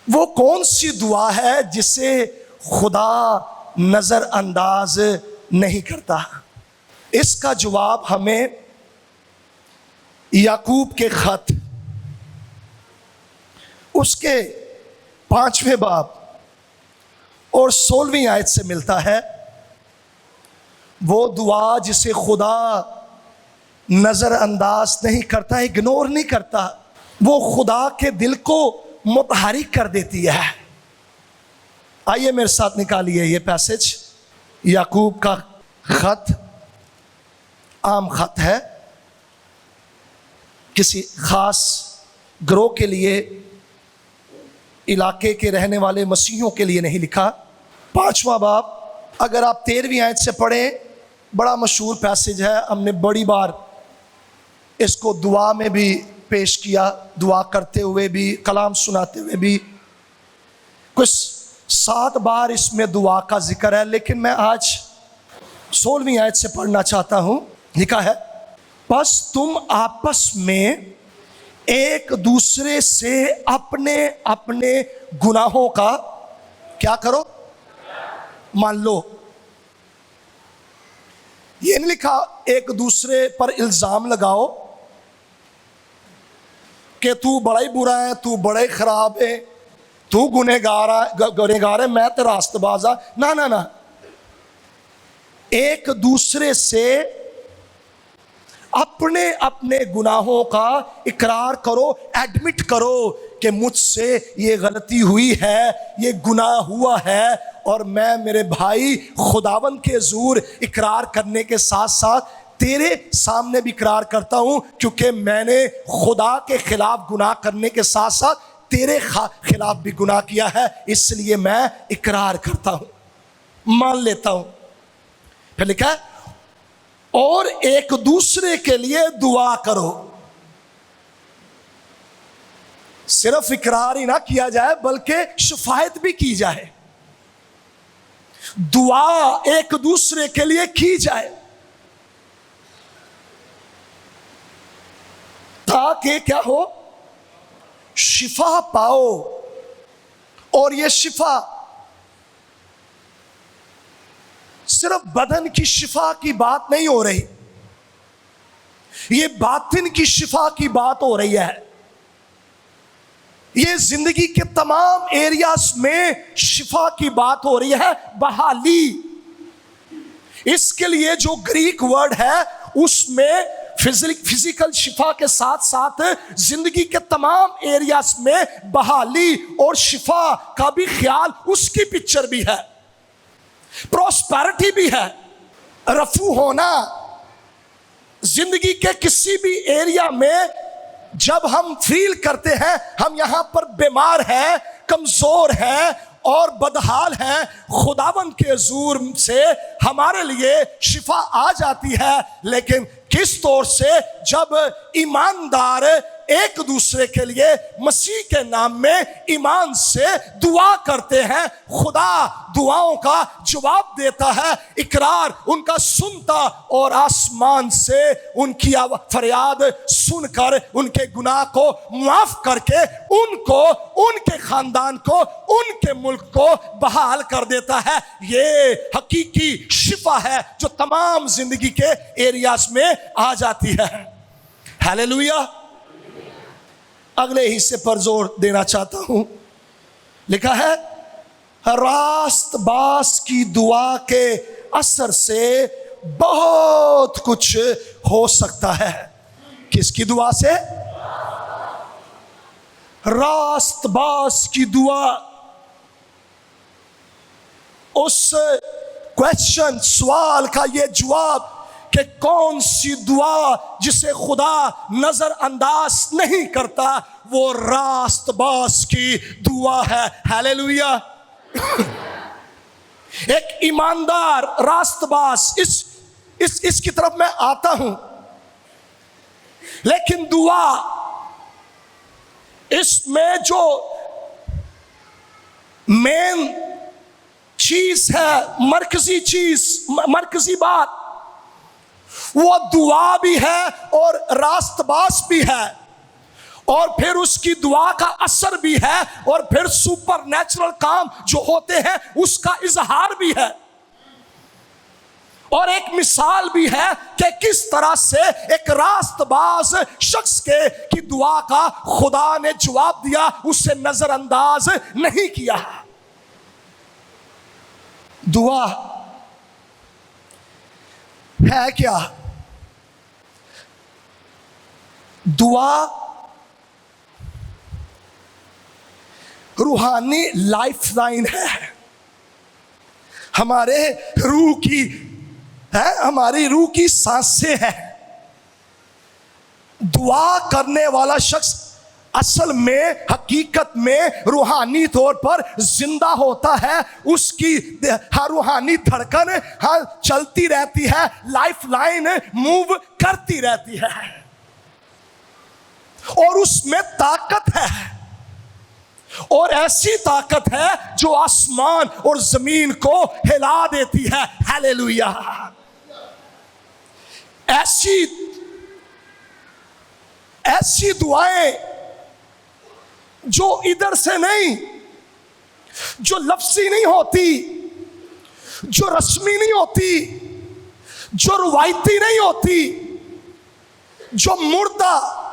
वो कौन सी दुआ है जिसे खुदा नजरअंदाज नहीं करता? इसका जवाब हमें याकूब के खत उसके 5वें बाब और 16वीं आयत से मिलता है। वो दुआ जिसे खुदा नजरअंदाज नहीं करता, इग्नोर नहीं करता, वो खुदा के दिल को मुतहरिक कर देती है। आइए मेरे साथ निकालिए ये पैसेज। याकूब का खत आम खत है, किसी खास ग्रोह के लिए, इलाके के रहने वाले मसीहियों के लिए नहीं लिखा। 5वां बाब, अगर आप 13वीं आयत से पढ़ें, बड़ा मशहूर पैसेज है। हमने बड़ी बार इसको दुआ में भी पेश किया, दुआ करते हुए भी, कलाम सुनाते हुए भी। कुछ 7 बार इसमें दुआ का जिक्र है, लेकिन मैं आज 16वीं आयत से पढ़ना चाहता हूं। लिखा है, बस तुम आपस में एक दूसरे से अपने अपने गुनाहों का क्या करो, मान लो। ये नहीं लिखा एक दूसरे पर इल्जाम लगाओ कि तू बड़ा ही बुरा है, तू बड़ा ही खराब है, तू गुनहगार है, मैं तो रास्तबाजा। ना ना ना, एक दूसरे से अपने अपने गुनाहों का इकरार करो, एडमिट करो कि मुझसे ये गलती हुई है, ये गुनाह हुआ है, और मैं मेरे भाई खुदावंद के हुजूर इकरार करने के साथ साथ तेरे सामने भी इकरार करता हूं, क्योंकि मैंने खुदा के खिलाफ गुनाह करने के साथ साथ तेरे खिलाफ भी गुनाह किया है, इसलिए मैं इकरार करता हूं, मान लेता हूं। फिर लिखा है, और एक दूसरे के लिए दुआ करो। सिर्फ इकरार ही ना किया जाए, बल्कि शफायत भी की जाए। दुआ एक दूसरे के लिए की जाए ताकि क्या हो, शिफा पाओ। और ये शिफा सिर्फ बदन की शिफा की बात नहीं हो रही, ये बातिन की शिफा की बात हो रही है। ये जिंदगी के तमाम एरियाज में शिफा की बात हो रही है, बहाली। इसके लिए जो ग्रीक वर्ड है उसमें फिजिकल शिफा के साथ साथ जिंदगी के तमाम एरियाज में बहाली और शिफा का भी ख्याल, उसकी पिक्चर भी है। प्रॉस्पेरिटी भी है, रफू होना। जिंदगी के किसी भी एरिया में जब हम फील करते हैं हम यहां पर बीमार हैं, कमजोर हैं और बदहाल हैं, खुदावंद के हुजूर से हमारे लिए शिफा आ जाती है। लेकिन किस तौर से, जब ईमानदार एक दूसरे के लिए मसीह के नाम में ईमान से दुआ करते हैं, खुदा दुआओं का जवाब देता है, इकरार उनका सुनता और आसमान से उनकी फरियाद सुनकर उनके गुनाह को माफ करके उनको, उनके खानदान को, उनके मुल्क को बहाल कर देता है। ये हकीकी शिफा है जो तमाम जिंदगी के एरियाज में आ जाती है। हालेलुया। अगले हिस्से पर जोर देना चाहता हूं। लिखा है, रास्तबाज की दुआ के असर से बहुत कुछ हो सकता है। किसकी दुआ से? रास्तबाज की दुआ। उस क्वेश्चन, सवाल का ये जवाब कि कौन सी दुआ जिसे खुदा नजरअंदाज नहीं करता, वो रास्तबाज की दुआ है। हालेलुया। एक ईमानदार रास्तबाज, इसकी तरफ मैं आता हूं। लेकिन दुआ, इसमें जो मेन चीज है, मरकजी चीज, मरकजी बात, वो दुआ भी है और रास्तबाज भी है। और फिर उसकी दुआ का असर भी है, और फिर सुपर नेचुरल काम जो होते हैं उसका इजहार भी है, और एक मिसाल भी है कि किस तरह से एक रास्तबाज शख्स की दुआ का खुदा ने जवाब दिया, उसे नजरअंदाज नहीं किया। दुआ है क्या? दुआ रूहानी लाइफ लाइन है, हमारे रूह की है, हमारी रूह की सांसें हैं। दुआ करने वाला शख्स असल में, हकीकत में रूहानी तौर पर जिंदा होता है, उसकी रूहानी धड़कन चलती रहती है, लाइफ लाइन मूव करती रहती है, और उसमें ताकत है, और ऐसी ताकत है जो आसमान और जमीन को हिला देती है। हालेलुया। ऐसी दुआएं जो इधर से नहीं, जो लफ्जी नहीं होती, जो रस्मी नहीं होती, जो रुवायती नहीं होती, जो मुर्दा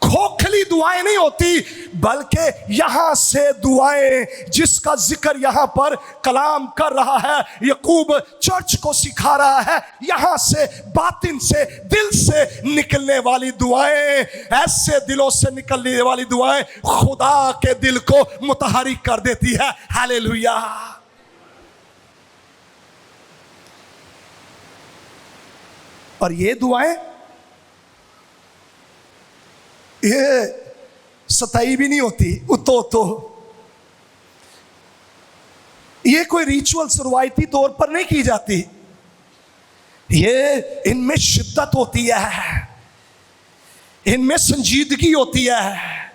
खोखली दुआएं नहीं होती, बल्कि यहां से दुआएं जिसका जिक्र यहां पर कलाम कर रहा है, यकूब चर्च को सिखा रहा है, यहां से बातिन से, दिल से निकलने वाली दुआएं, ऐसे दिलों से निकलने वाली दुआएं खुदा के दिल को मुतहरिक कर देती है। हालेलुया। और ये दुआएं ये सताई भी नहीं होती, तो ये कोई रिचुअल्स रुवायती तौर पर नहीं की जाती, ये इनमें शिद्दत होती है, इनमें संजीदगी होती है,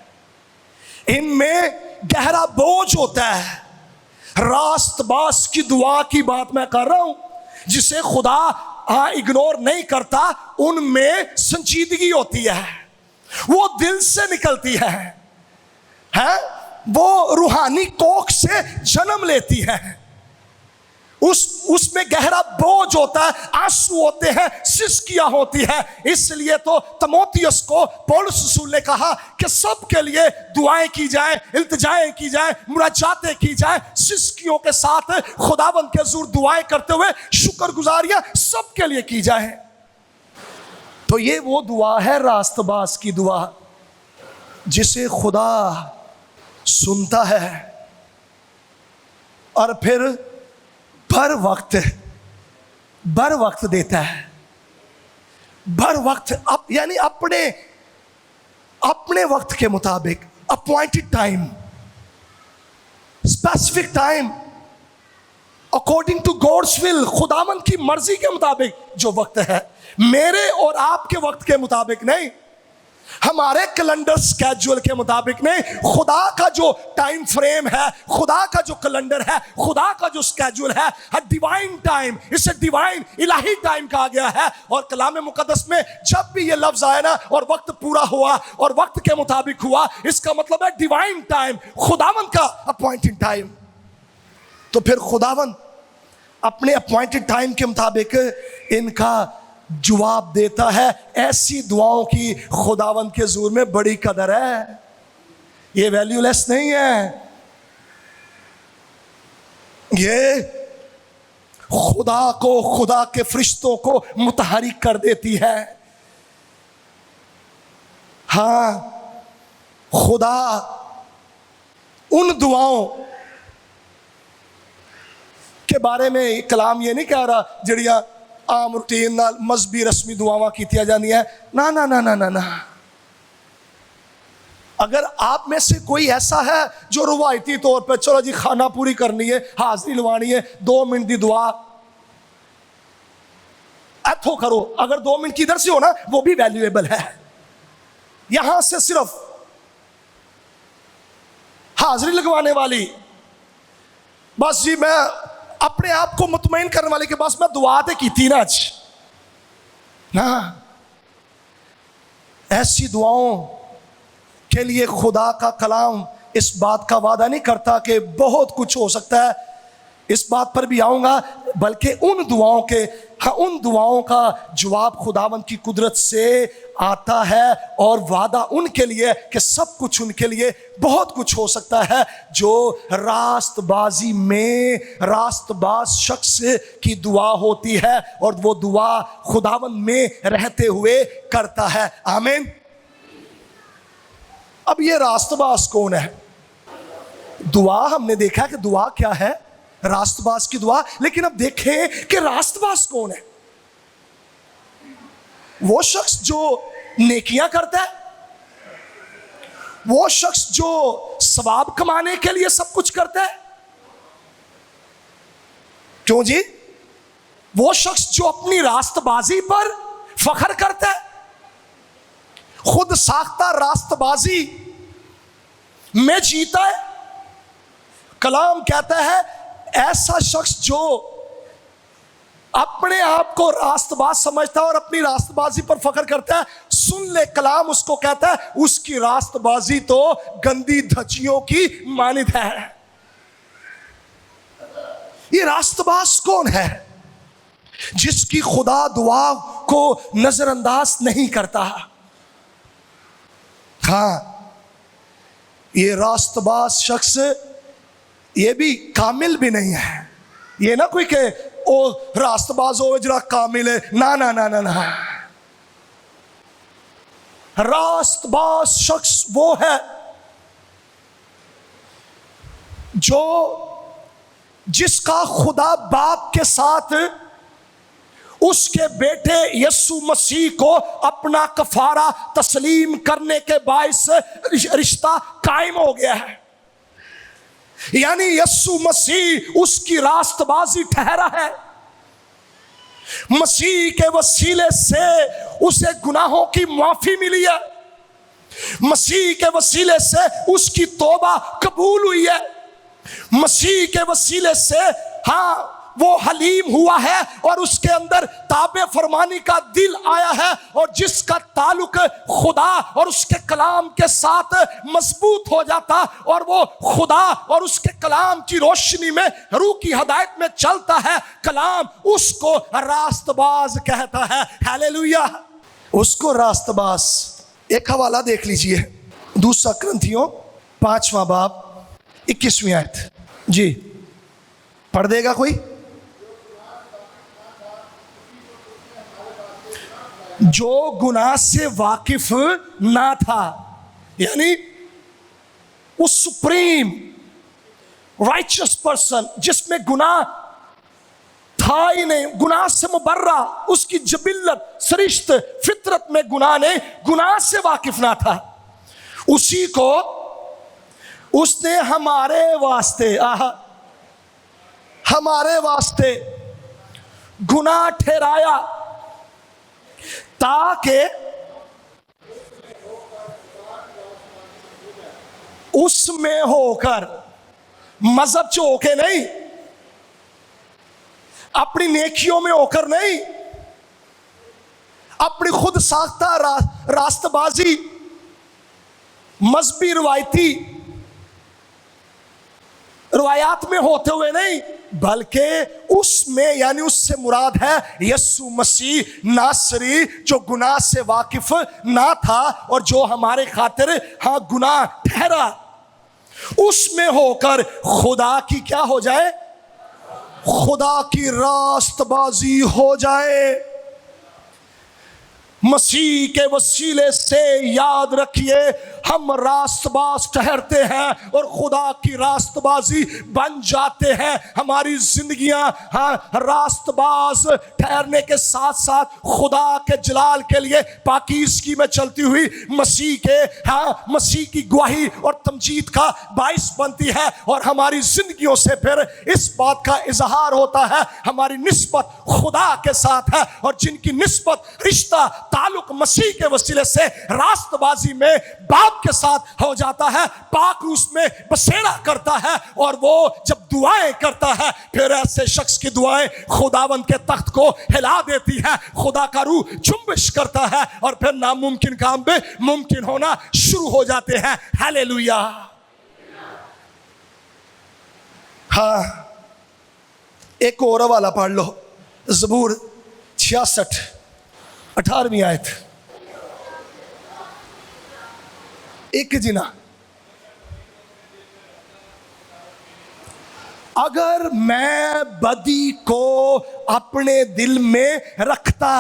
इनमें गहरा बोझ होता है। रास्तबाज की दुआ की बात मैं कर रहा हूं, जिसे खुदा इग्नोर नहीं करता, उनमें संजीदगी होती है, वो दिल से निकलती है, वो रूहानी कोख से जन्म लेती है, उसमें गहरा बोझ होता है, आंसू होते हैं, सिसकियां होती है। इसलिए तो तीमुथियुस को पौलुस रसूल ने कहा कि सबके लिए दुआएं की जाए, इल्तिजाएं की जाए, मुनाजातें की जाए, सिसकियों के साथ खुदावंद के हुजूर दुआएं करते हुए शुक्रगुजारियां सबके लिए की जाए। तो ये वो दुआ है, रास्तबाज की दुआ, जिसे खुदा सुनता है और फिर बर वक्त देता है, बर वक्त, यानी अपने वक्त के मुताबिक, appointed time, specific time, according to God's will, खुदावंद की मर्जी के मुताबिक जो वक्त है, मेरे और आपके वक्त के मुताबिक नहीं, हमारे कैलेंडर स्केड्यूल के मुताबिक नहीं, खुदा का जो टाइम फ्रेम है, खुदा का जो कैलेंडर है, खुदा का जो स्केड्यूल है, डिवाइन टाइम, इसे डिवाइन इलाही टाइम कहा गया है। और कलाम मुकद्दस में जब भी ये लफ्ज आया ना, और वक्त पूरा हुआ और वक्त के मुताबिक हुआ, इसका मतलब है डिवाइन टाइम, खुदावंद का अपॉइंटेड टाइम। तो फिर खुदावंद अपने अपॉइंटेड टाइम के मुताबिक इनका जवाब देता है। ऐसी दुआओं की खुदावंद के हुजूर में बड़ी कदर है, ये वैल्यूलेस नहीं है, ये खुदा को, खुदा के फरिश्तों को मुतहरिक कर देती है। हाँ, खुदा उन दुआओं के बारे में कलाम ये नहीं कह रहा जड़ियां आम रूटीन नाल मजहबी रस्मी दुआवां कीतियां जांदियां, ना ना ना ना ना ना। अगर आप में से कोई ऐसा है जो रुवायती तौर पर, चलो जी खाना पूरी करनी है, हाजरी लवानी है, 2 मिनट की दुआ इथों करो, अगर 2 मिनट की इधर से हो ना, वो भी वैल्यूएबल है। यहां से सिर्फ हाजरी लगवाने वाली, बस जी मैं अपने आप को मुतमईन करने वाले के पास मैं दुआ तो की थी ना आज ना, ऐसी दुआओं के लिए खुदा का कलाम इस बात का वादा नहीं करता कि बहुत कुछ हो सकता है, इस बात पर भी आऊँगा, बल्कि उन दुआओं का जवाब खुदावंद की कुदरत से आता है और वादा उनके लिए कि सब कुछ उनके लिए बहुत कुछ हो सकता है जो रास्तबाजी में रास्तबाज शख्स की दुआ होती है और वो दुआ खुदावंद में रहते हुए करता है। आमीन। अब ये रास्तबाज कौन है? दुआ हमने देखा कि दुआ क्या है, रास्तबाज की दुआ, लेकिन अब देखें कि रास्तबाज कौन है। वो शख्स जो नेकियां करता है, वो शख्स जो सवाब कमाने के लिए सब कुछ करता है। क्यों जी? वो शख्स जो अपनी रास्तबाजी पर फख्र करता है, खुद साख्ता रास्तबाजी में जीता है। कलाम कहता है ऐसा शख्स जो अपने आप को रास्तबाज समझता है और अपनी रास्तबाजी पर फख्र करता है, सुन ले कलाम उसको कहता है उसकी रास्तबाजी तो गंदी धज्जियों की मानित है। ये रास्तबाज कौन है? जिसकी खुदा दुआ को नजरअंदाज नहीं करता। हाँ, ये रास्तबाज शख्स ये भी कामिल भी नहीं है। ये ना कोई के ओ रास्तबाज हो जरा कामिल है, ना ना ना ना ना। रास्तबाज शख्स वो है जो जिसका खुदा बाप के साथ उसके बेटे यीशु मसीह को अपना कफारा तस्लीम करने के बाइस रिश्ता कायम हो गया है। यानी यीशु मसीह उसकी रास्तबाजी ठहरा है। मसीह के वसीले से उसे गुनाहों की माफी मिली है। मसीह के वसीले से उसकी तौबा कबूल हुई है। मसीह के वसीले से हाँ वो हलीम हुआ है और उसके अंदर ताबे फरमानी का दिल आया है और जिसका ताल्लुक खुदा और उसके कलाम के साथ मजबूत हो जाता और वो खुदा और उसके कलाम की रोशनी में रूह की हदायत में चलता है। कलाम उसको रास्तबाज कहता है। हालेलुया। उसको रास्तबाज। एक हवाला देख लीजिए, दूसरा ग्रंथियों 5वां बाब 21वीं आयत। जी पढ़ देगा कोई? जो गुनाह से वाकिफ ना था, यानी उस सुप्रीम राइचियस पर्सन जिसमें गुनाह था ही नहीं, गुनाह से मुबर्रा, उसकी जबिल्लत सरिश्त फितरत में गुनाह नहीं, गुनाह से वाकिफ ना था, उसी को उसने हमारे वास्ते गुनाह ठहराया ताकि उसमें होकर, मजहब से होके नहीं, अपनी नेकियों में होकर नहीं, अपनी खुद साख्ता रास्तबाजी मजहबी रवायात में होते हुए नहीं, बल्कि उसमें, यानी उससे मुराद है यीशु मसीह नासरी जो गुनाह से वाकिफ ना था और जो हमारे खातिर हाँ गुनाह ठहरा, उसमें होकर खुदा की क्या हो जाए? खुदा की रास्तबाजी हो जाए। मसीह के वसीले से याद रखिए हम रास्तबाज ठहरते हैं और खुदा की रास्तबाजी बन जाते हैं। हमारी जिंदगियां हाँ रास्तबाज ठहरने के साथ साथ खुदा के जलाल के लिए पाकीज़गी में चलती हुई मसीह की गवाही और तमजीद का बाइस बनती है और हमारी जिंदगियों से फिर इस बात का इजहार होता है हमारी निस्बत खुदा के साथ है और जिनकी निस्बत रिश्ता ताल्लुक मसीह के वसीले से रास्तबाजी में बाप के साथ हो जाता है, पाक रूस में बसेरा करता है और वो जब दुआएं करता है, फिर ऐसे शख्स की दुआएं खुदावंद के तख्त को हिला देती है। खुदा का रूह जुम्बिश करता है और फिर नामुमकिन काम पे मुमकिन होना शुरू हो जाते हैं। हालेलुया। हाँ, एक और वाला पढ़ लो, ज़बूर 66 18वीं आयत। एक जिना, अगर मैं बदी को अपने दिल में रखता,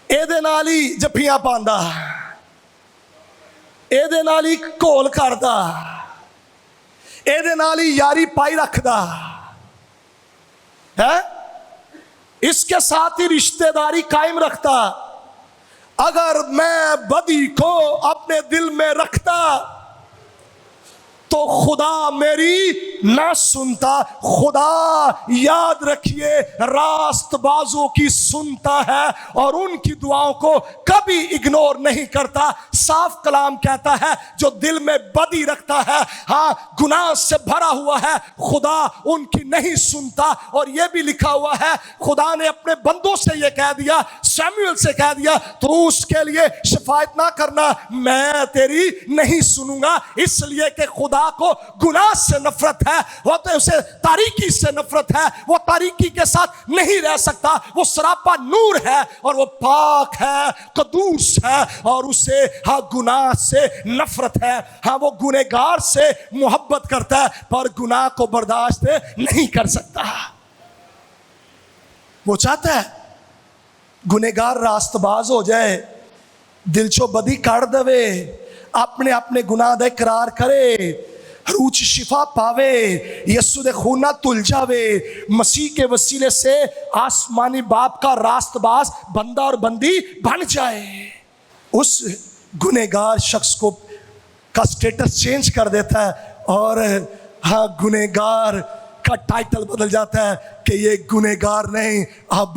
एदे नाल ही जफ्फियां पांदा, एदे नाल ही घोल करदा, एदे नाल ही यारी पाई रखदा है, इसके साथ ही रिश्तेदारी कायम रखता। अगर मैं बदी को अपने दिल में रखता तो खुदा मेरी ना सुनता। खुदा याद रखिए रास्तबाजों की सुनता है और उनकी दुआओं को कभी इग्नोर नहीं करता। साफ कलाम कहता है जो दिल में बदी रखता है, हाँ गुनाह से भरा हुआ है, खुदा उनकी नहीं सुनता। और यह भी लिखा हुआ है, खुदा ने अपने बंदों से यह कह दिया, शमूएल से कह दिया, तू उसके लिए शिफायत ना करना, मैं तेरी नहीं सुनूंगा। इसलिए कि खुदा को गुनाह से नफरत है, वो तो उसे तारीकी से नफरत है, वो तारीकी के साथ नहीं रह सकता। वो सरापा नूर है और वो पाक है, कदूस है और उसे हाँ गुनाह से नफरत है। हाँ वो गुनहगार से मोहब्बत करता है पर गुनाह को बर्दाश्त नहीं कर सकता। वो चाहता है गुनहगार रास्तबाज हो जाए, दिल चो बदी काट दवे, अपने अपने गुनाह दा इकरार करे, रूच शिफा पावे, यीशु दे खून नाल धुल जावे, मसीह के वसीले से आसमानी बाप का रास्तबाज बंदा और बंदी बन जाए। उस गुनहगार शख्स को का स्टेटस चेंज कर देता है और हाँ गुनहगार का टाइटल बदल जाता है कि ये गुनहगार नहीं अब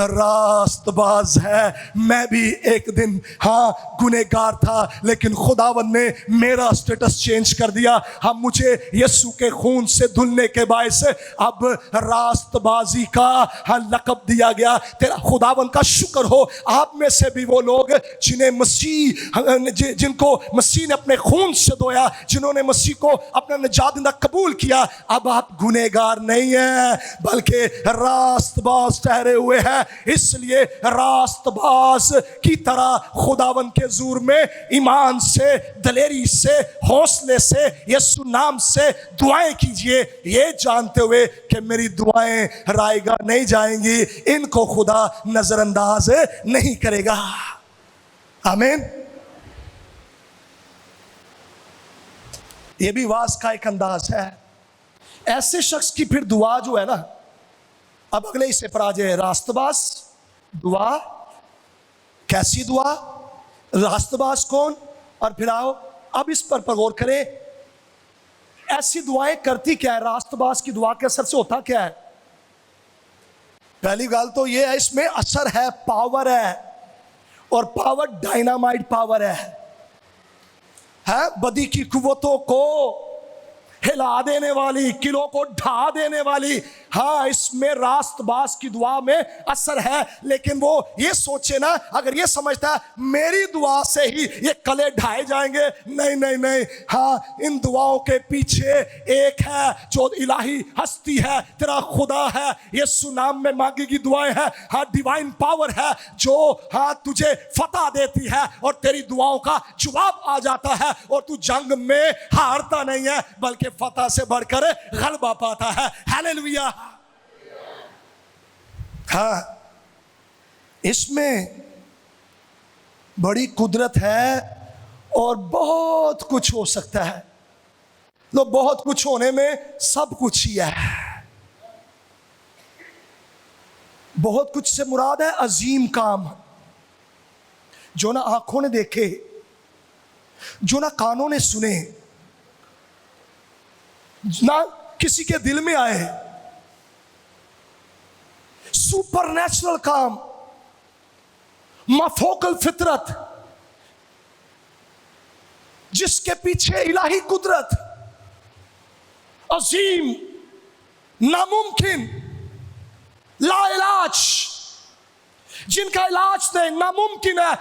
रास्तबाज है। मैं भी एक दिन हाँ गुनहगार था लेकिन खुदावन ने मेरा स्टेटस चेंज कर दिया। हाँ मुझे यीशु के खून से धुलने के बायस अब रास्तबाजी का हाँ लक़ब दिया गया। तेरा खुदावन का शुक्र हो। आप में से भी वो लोग जिन्हें मसीह जिनको मसीह ने अपने खून से धोया, जिन्होंने मसीह को अपना निजात कबूल किया, अब आप गुनहगार नहीं है बल्कि रास्तबाज ठहरे हुए हैं। इसलिए रास्तबाज की तरह खुदावन के ज़ूर में ईमान से, दलेरी से, हौसले से, यीशु नाम से दुआएं कीजिए, ये जानते हुए कि मेरी दुआएं रायगा नहीं जाएंगी, इनको खुदा नजरअंदाज नहीं करेगा। आमीन। ये भी वाज का एक अंदाज है। ऐसे शख्स की फिर दुआ जो है ना, अब अगले हिस्से पर आ जाए। रास्तबाज दुआ, कैसी दुआ, रास्तबाज कौन, और फिर आओ अब इस पर गौर करें। ऐसी दुआएं करती क्या है, रास्तबाज की दुआ के असर से होता क्या है। पहली गल तो यह है, इसमें असर है, पावर है, और पावर डायनामाइट पावर है बदी की कुव्वतों को हिला देने वाली, किलों को ढा देने वाली। हाँ इसमें रास्तबाज की दुआ में असर है, लेकिन वो ये सोचे ना, अगर ये समझता है मेरी दुआ से ही ये कले ढाए जाएंगे, नहीं नहीं नहीं। हाँ इन दुआओं के पीछे एक है जो इलाही हस्ती है, तेरा खुदा है, यीशु नाम में मांगी गई दुआएं हैं। हाँ डिवाइन पावर है जो हाँ तुझे फतह देती है और तेरी दुआओं का जवाब आ जाता है और तू जंग में हारता नहीं है बल्कि फतह से बढ़कर गलबा पाता है। हालेलुया। हाँ इसमें बड़ी कुदरत है और बहुत कुछ हो सकता है। लो बहुत कुछ होने में सब कुछ ही है। बहुत कुछ से मुराद है अजीम काम जो ना आंखों ने देखे, जो ना कानों ने सुने, ना किसी के दिल में आए। सुपरनेचुरल काम, माफोकल फितरत, जिसके पीछे इलाही कुदरत, अजीम, नामुमकिन, लाइलाज, जिनका इलाज नहीं, नामुमकिन है,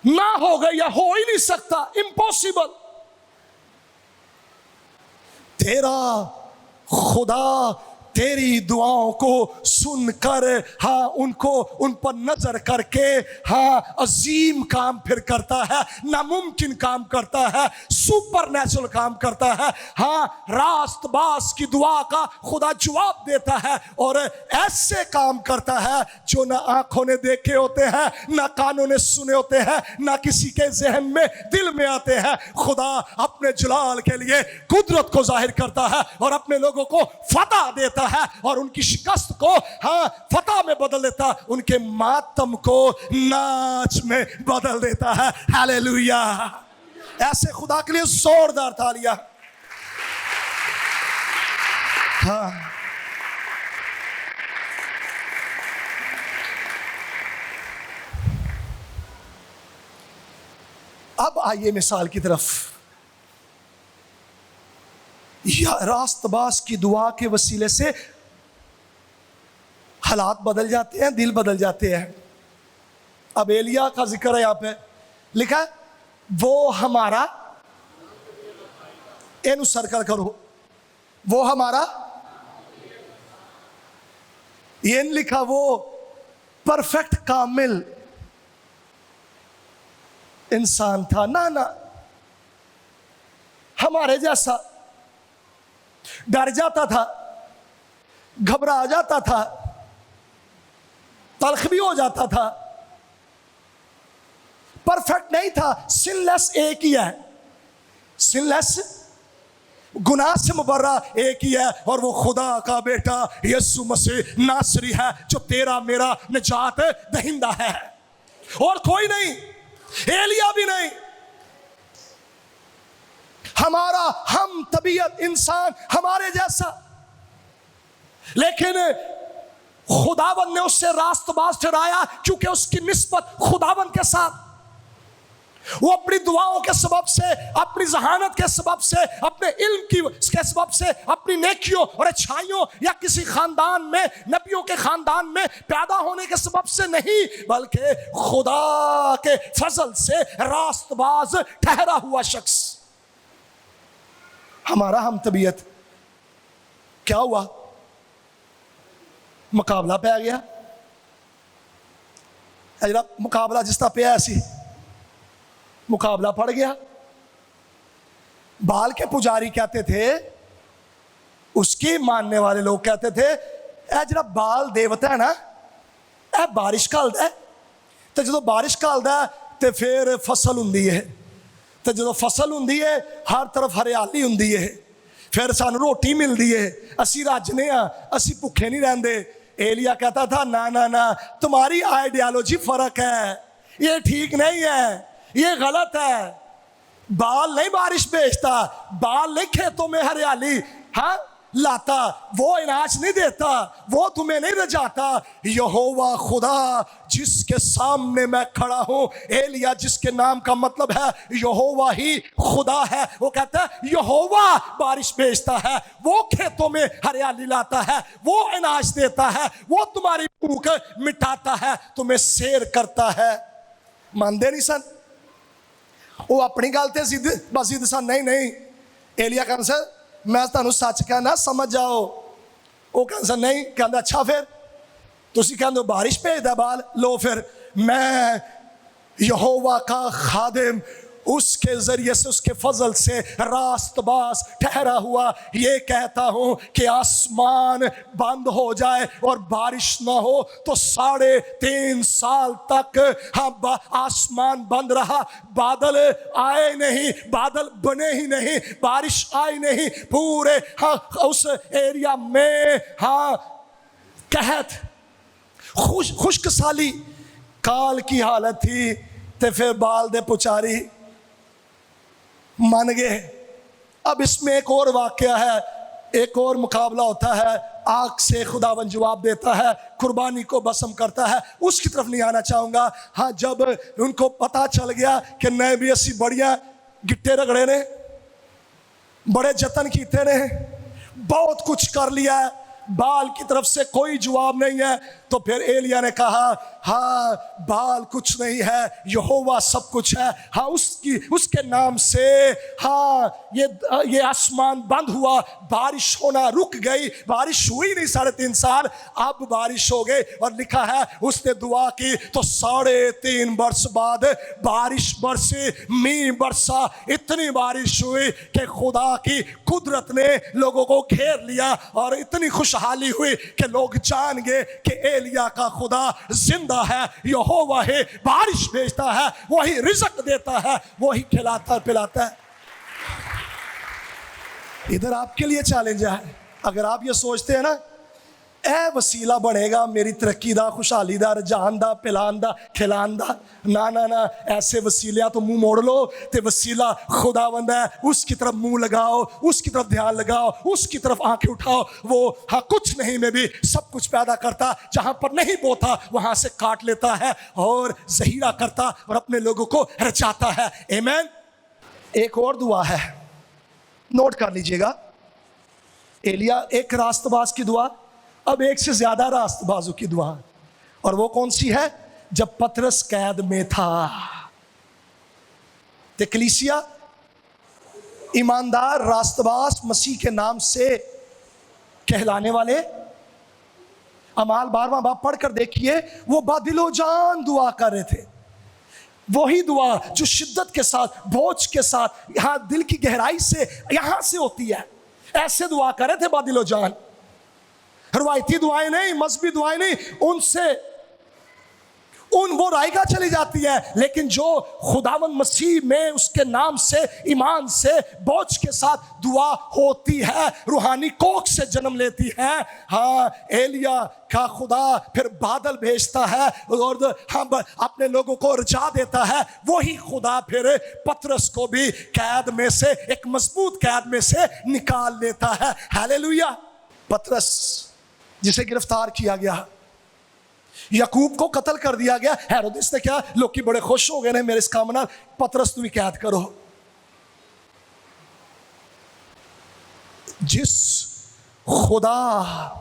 ना हो गई या हो ही नहीं सकता, इम्पॉसिबल। तेरा खुदा तेरी दुआओं को सुनकर, हाँ, उनको उन पर नजर करके, हाँ, अजीम काम फिर करता है, नामुमकिन काम करता है, सुपर नेचुरल काम करता है। हाँ, रास्तबाज की दुआ का खुदा जवाब देता है और ऐसे काम करता है जो ना आंखों ने देखे होते हैं, ना कानों ने सुने होते हैं, ना किसी के जहन में दिल में आते हैं। खुदा अपने जलाल के लिए कुदरत को जाहिर करता है और अपने लोगों को फतह देता है और उनकी शिकस्त को, हाँ, फतह में बदल देता, उनके मातम को नाच में बदल देता है। हालेलुया। ऐसे खुदा के लिए जोरदार तालियां। हाँ, अब आइए मिसाल की तरफ। या रास्तबाज की दुआ के वसीले से हालात बदल जाते हैं, दिल बदल जाते हैं। अब एलिया का जिक्र है, यहां पे लिखा है वो हमारा, एनु सर्कल करो, वो हमारा, ये लिखा वो परफेक्ट कामिल इंसान था, ना ना, हमारे जैसा डर जाता था, घबरा जाता था, तल्ख भी हो जाता था, परफेक्ट नहीं था, सिनलेस एक ही है, सिनलेस, गुनाह से मुबर्रा एक ही है और वो खुदा का बेटा यीशु मसीह नासरी है जो तेरा मेरा निजात दहिंदा है, और कोई नहीं, एलिया भी नहीं। हमारा हम तबीयत इंसान हमारे जैसा, लेकिन खुदावन ने उससे रास्तबाज ठहराया क्योंकि उसकी निस्बत खुदावन के साथ, वो अपनी दुआओं के सबब से, अपनी जहानत के सबब से, अपने इल्म की के सबब से, अपनी नेकियों और अच्छाइयों या किसी खानदान में, नबियों के खानदान में पैदा होने के सबब से नहीं, बल्कि खुदा के फजल से रास्तबाज ठहरा हुआ शख्स। हमारा हम तबीयत क्या हुआ, मुकाबला पे आ गया, जरा मुकाबला जिस तरह पे ऐसी मुकाबला पड़ गया। बाल के पुजारी कहते थे, उसकी मानने वाले लोग कहते थे, ए जरा बाल देवता है ना, ए बारिश घालदा है, तो जो बारिश घालदा है तो फिर फसल हुंदी है, तो जो फसल हुंदी है हर तरफ हरियाली हुंदी है, फिर सानू रोटी मिलती है, असी रजने आ, असी भुखे नहीं रहते। एलिया कहता था ना ना ना, तुम्हारी आइडियोलॉजी फर्क है, ये ठीक नहीं है, ये गलत है। बाल नहीं बारिश भेजता, बाल नहीं खेतों में हरियाली, हाँ, लाता, वो इनाज नहीं देता, वो तुम्हें नहीं रजाता। यहोवा खुदा जिसके सामने मैं खड़ा हूं, एलिया जिसके नाम का मतलब है यहोवा ही खुदा है, वो कहता है यहोवा बारिश भेजता है, वो खेतों में हरियाली लाता है, वो इनाज देता है, वो तुम्हारी भूख मिटाता है, तुम्हें सैर करता है। मानते नहीं सन, वो अपनी गल ते जिद सन, नहीं नहीं, एलिया कहना सर मैं तुहानू सच कहना समझ जाओ, वो कहना नहीं, कहता अच्छा फिर तुसी कहते हो बारिश भेजदा बाल, लो फिर मैं यहोवा का खादिम, उसके जरिए से, उसके फजल से रास्तबाज ठहरा हुआ ये कहता हूं कि आसमान बंद हो जाए और बारिश ना हो तो 3.5 साल तक हाँ आसमान बंद रहा, बादल आए नहीं, बादल बने ही नहीं, बारिश आई नहीं, पूरे हाँ उस एरिया में हाँ कहत खुश्क साली काल की हालत थी। ते फिर बाल दे पुचारी मान गए। अब इसमें एक और वाकया है, एक और मुकाबला होता है, आग से खुदावन जवाब देता है, कुर्बानी को भस्म करता है, उसकी तरफ नहीं आना चाहूँगा। हाँ, जब उनको पता चल गया कि नए भी असी बढ़िया गिट्टे रगड़े ने, बड़े जतन कीते ने, बहुत कुछ कर लिया है, बाल की तरफ से कोई जवाब नहीं है। तो फिर एलिया ने कहा, हाँ बाल कुछ नहीं है, यहोवा सब कुछ है। हाँ उसके नाम से हाँ ये आसमान बंद हुआ, बारिश होना रुक गई, बारिश हुई नहीं 3.5 साल, अब बारिश हो गई। और लिखा है उसने दुआ की तो 3.5 वर्ष बाद बारिश बरसी, मींह बरसा, इतनी बारिश हुई कि खुदा की कुदरत ने लोगों को घेर लिया और इतनी खुशहाली हुई कि लोग जान गए कि एलिया का खुदा जिंदा है, यहोवा है, बारिश भेजता है, वही रिज़्क देता है, वही खिलाता पिलाता है। इधर आपके लिए चैलेंज है, अगर आप ये सोचते हैं ना ए वसीला बनेगा मेरी तरक्की दा, खुशहाली दा, रजान दा, पिलान दा, खिलान दा, ना ना ना, ऐसे वसीलियां तो मुंह मोड़ लो। ते वसीला खुदावंद है, उसकी तरफ मुंह लगाओ, उसकी तरफ ध्यान लगाओ, उसकी तरफ आंखें उठाओ। वो हाँ कुछ नहीं में भी सब कुछ पैदा करता, जहां पर नहीं बोता वहां से काट लेता है और जहीरा करता और अपने लोगों को रचाता है। आमीन। एक और दुआ है, नोट कर लीजिएगा। एलिया एक रास्तबाज की दुआ, अब एक से ज्यादा रास्तबाजों की दुआ, और वो कौन सी है? जब पतरस कैद में था तो कलीसिया ईमानदार रास्तबाज मसीह के नाम से कहलाने वाले, अमाल 12वां बाब पढ़कर देखिए, वो बादिलो जान दुआ कर रहे थे। वही दुआ जो शिद्दत के साथ, बोझ के साथ, यहां दिल की गहराई से, यहां से होती है। ऐसे दुआ कर रहे थे बादिलो जान, रवायती दुआएं नहीं, मजहबी दुआएं नहीं, उनसे वो रायगा चली जाती है। लेकिन जो खुदावंद मसीह में उसके नाम से, ईमान से, बोझ के साथ दुआ होती है, रूहानी कोख से जन्म लेती है। हाँ एलिया का खुदा फिर बादल भेजता है और हम अपने लोगों को रजा देता है। वही खुदा फिर पतरस को भी कैद में से, एक मजबूत कैद में से निकाल लेता है। हालेलुया। पतरस जिसे गिरफ्तार किया गया, याकूब को कत्ल कर दिया गया, हेरोदेस ने क्या, लोग की बड़े खुश हो गए ने मेरे इस काम नाल, पतरस तुम कैद करो। जिस खुदा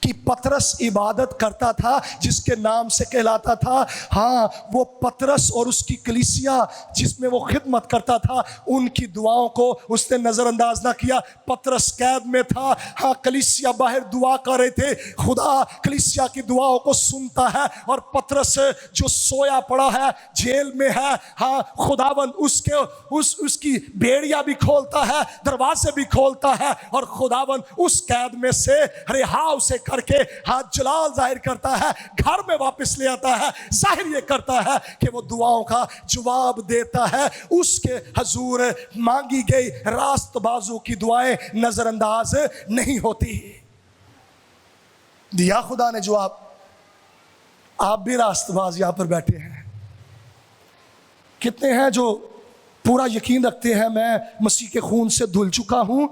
कि पतरस इबादत करता था, जिसके नाम से कहलाता था, हाँ वो पतरस और उसकी कलीसिया जिसमें वो खिदमत करता था, उनकी दुआओं को उसने नज़रअंदाज ना किया। पतरस कैद में था, हाँ कलीसिया बाहर दुआ कर रहे थे, खुदा कलीसिया की दुआओं को सुनता है। और पतरस जो सोया पड़ा है, जेल में है, हाँ खुदावन उसकी बेड़ियां भी खोलता है, दरवाजे भी खोलता है, और खुदावन उस कैद में से रिहा उसे करके हाथ जलाल जाहिर करता है, घर में वापस ले आता है, जाहिर ये करता है कि वो दुआओं का जवाब देता है। उसके हजूर मांगी गई रास्तबाजों की दुआएं नजरअंदाज नहीं होती। दिया खुदा ने जवाब। आप भी रास्तबाज यहां पर बैठे हैं, कितने हैं जो पूरा यकीन रखते हैं मैं मसीह के खून से धुल चुका हूं,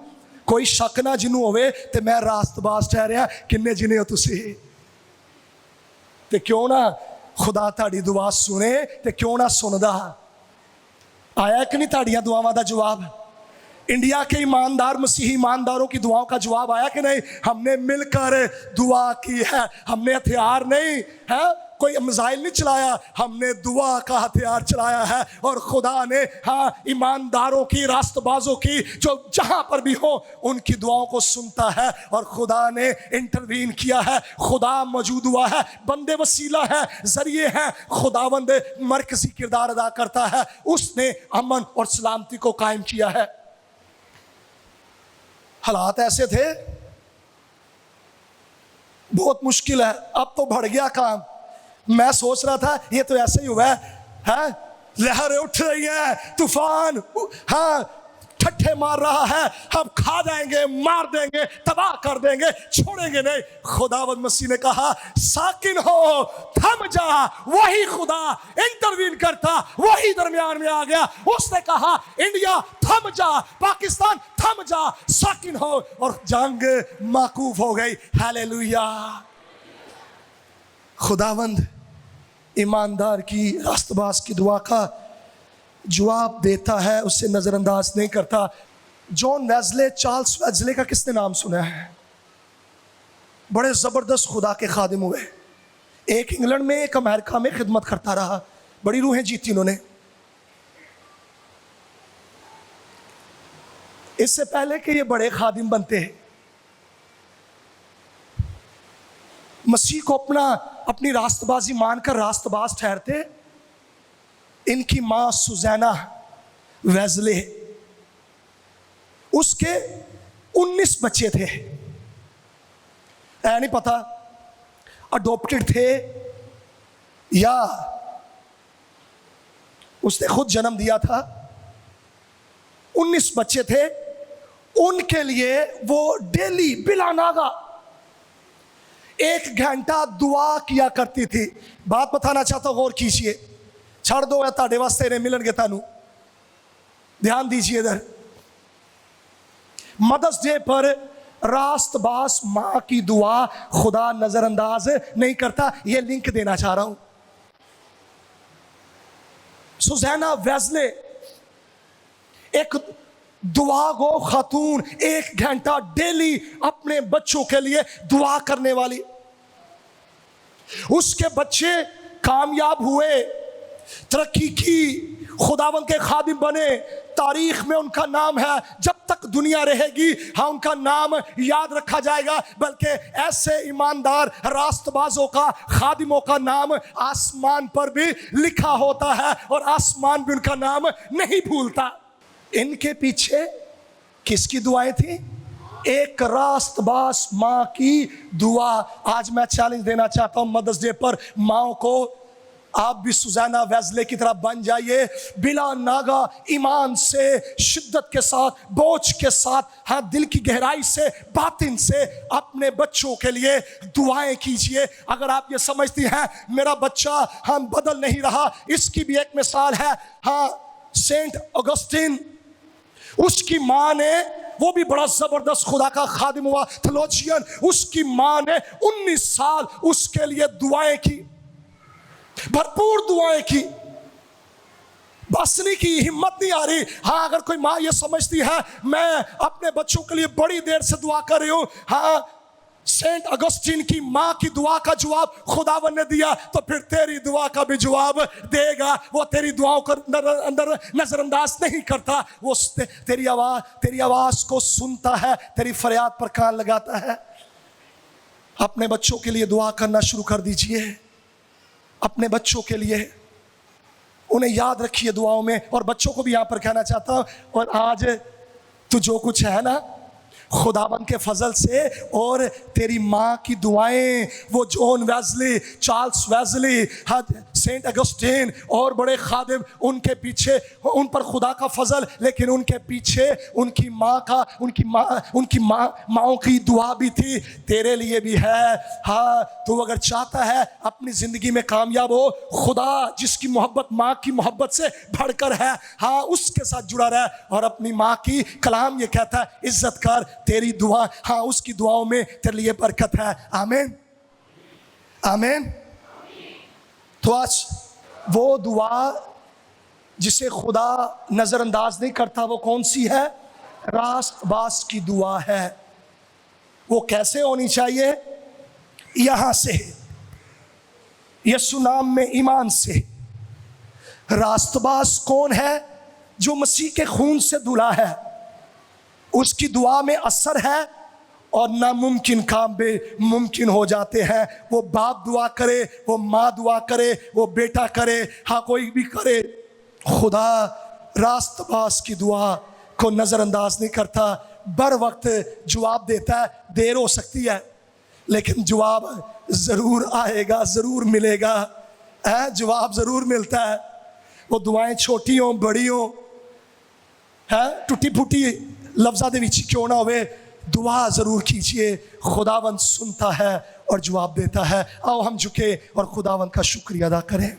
कोई शक ना जिन्हों होवे ते मैं रास्तबाज ठहरिया। किन्ने जिने हो तुसी? ते क्यों ना खुदा ताड़ी दुआ सुने, ते क्यों ना सुनदा? आया कि नहीं ताड़ियां दुआवां दा जवाब? इंडिया के ईमानदार मसीही ईमानदारों की दुआओं का जवाब आया कि नहीं? हमने मिलकर दुआ की है, हमने हथियार नहीं है, कोई मिसाइल नहीं चलाया, हमने दुआ का हथियार चलाया है। और खुदा ने हाँ ईमानदारों की, रास्तबाजों की, जो जहां पर भी हो उनकी दुआओं को सुनता है। और खुदा ने इंटरवीन किया है, खुदा मौजूद हुआ है, बंदे वसीला है, जरिए हैं, खुदावंद मरकजी किरदार अदा करता है। उसने अमन और सलामती को कायम किया है। हालात ऐसे थे, बहुत मुश्किल है, अब तो बढ़ गया काम। मैं सोच रहा था ये तो ऐसे ही हुआ है, लहरें उठ रही हैं, तूफान हाँ ठट्ठे मार रहा है, हम खा जाएंगे, मार देंगे, तबाह कर देंगे, छोड़ेंगे नहीं। खुदावंद मसीह ने कहा साकिन हो, थम जा। वही खुदा इंटरवीन करता, वही दरमियान में आ गया। उसने कहा इंडिया थम जा, पाकिस्तान थम जा, साकिन हो, और जंग माकूफ हो गई। हालेलुया। खुदावंद ईमानदार की, रास्तबाज की दुआ का जवाब देता है, उससे नजरअंदाज नहीं करता। जॉन वेस्ले, चार्ल्स वेस्ले का किसने नाम सुना है? बड़े ज़बरदस्त खुदा के खादिम हुए। एक इंग्लैंड में, एक अमेरिका में खिदमत करता रहा, बड़ी रूहें जीती उन्होंने। इससे पहले कि ये बड़े खादिम बनते हैं, मसीह को अपनी रास्तबाजी मानकर रास्तबाज ठहरते, इनकी मां सुजैना वेस्ले, उसके 19 बच्चे थे। नहीं पता अडॉप्टेड थे या उसने खुद जन्म दिया था। 19 बच्चे थे। उनके लिए वो डेली बिला नागा 1 घंटा दुआ किया करती थी। बात बताना चाहता हूं, गौर कीजिए। छड़ दो या ताड़े वास्ते ने मिलन के तानू, ध्यान दीजिए इधर। मदर्स डे पर रास्तबाज मां की दुआ खुदा नजरअंदाज नहीं करता। यह लिंक देना चाह रहा हूं। सुजैना वेस्ले एक दुआ गो खातून, 1 घंटा डेली अपने बच्चों के लिए दुआ करने वाली। उसके बच्चे कामयाब हुए, तरक्की की, खुदावन के खादिम बने। तारीख में उनका नाम है, जब तक दुनिया रहेगी हाँ उनका नाम याद रखा जाएगा। बल्कि ऐसे ईमानदार रास्तबाजों का, खादिमों का नाम आसमान पर भी लिखा होता है और आसमान भी उनका नाम नहीं भूलता। इनके पीछे किसकी दुआएं थी? एक रास्तबाज मां की दुआ। आज मैं चैलेंज देना चाहता हूं मदर्स डे पर माओ को, आप भी सुजैना वेस्ले की तरह बन जाइए। बिला नागा, ईमान से, शिद्दत के साथ, बोझ के साथ, हाँ दिल की गहराई से, बातिन से अपने बच्चों के लिए दुआएं कीजिए। अगर आप ये समझती हैं मेरा बच्चा हम बदल नहीं रहा, इसकी भी एक मिसाल है। हाँ, सेंट ऑगस्टिन, उसकी माँ ने, वो भी बड़ा जबरदस्त खुदा का खादिम हुआ, थियोलॉजियन। उसकी माँ ने 19 साल उसके लिए दुआएं की, भरपूर दुआएं की। बस नहीं की, हिम्मत नहीं आ रही। हाँ, अगर कोई माँ ये समझती है मैं अपने बच्चों के लिए बड़ी देर से दुआ कर रही हूं, हाँ सेंट अगस्टिन की माँ की दुआ का जवाब खुदावन ने दिया, तो फिर तेरी दुआ का भी जवाब देगा। वो तेरी दुआओं को अंदर नजरअंदाज नहीं करता। वो तेरी आवाज को सुनता है, तेरी फरियाद पर कान लगाता है। अपने बच्चों के लिए दुआ करना शुरू कर दीजिए। अपने बच्चों के लिए उन्हें याद रखिए दुआओं में। और बच्चों को भी यहां पर कहना चाहता हूं, और आज तू जो कुछ है ना, खुदावन के फजल से और तेरी माँ की दुआएं, वो John Wesley, Charles Wesley, Saint Augustine और बड़े खादिम, उनके पीछे, उन पर खुदा का फजल, लेकिन उनके पीछे उनकी माँओं की दुआ भी थी। तेरे लिए भी है। हाँ, तू अगर चाहता है अपनी जिंदगी में कामयाब हो, खुदा जिसकी मोहब्बत माँ की मोहब्बत से बढ़कर है, हाँ उसके साथ जुड़ा रहे। और अपनी माँ की कलाम ये कहता है, इज्जत कर, तेरी दुआ, हाँ उसकी दुआओं में तेरे लिए बरकत है। आमीन, आमीन। तो आज वो दुआ जिसे खुदा नजरअंदाज नहीं करता, वो कौन सी है? रास्तबाज की दुआ है। वो कैसे होनी चाहिए? यहां से, यीशु नाम में ईमान से। रास्तबाज कौन है? जो मसीह के खून से धुला है। उसकी दुआ में असर है और नामुमकिन काम भी मुमकिन हो जाते हैं। वो बाप दुआ करे, वो माँ दुआ करे, वो बेटा करे, हाँ कोई भी करे, खुदा रास्तबाज की दुआ को नज़रअंदाज नहीं करता। बर वक्त जवाब देता है। देर हो सकती है लेकिन जवाब ज़रूर आएगा, ज़रूर मिलेगा। जवाब ज़रूर मिलता है। वो दुआएं छोटी हों बड़ी हों, टुटी फुटी लफ्ज़ां दे विच क्यों ना होवे, दुआ ज़रूर कीजिए। खुदावंद सुनता है और जवाब देता है। आओ हम झुके और खुदावंद का शुक्रिया अदा करें।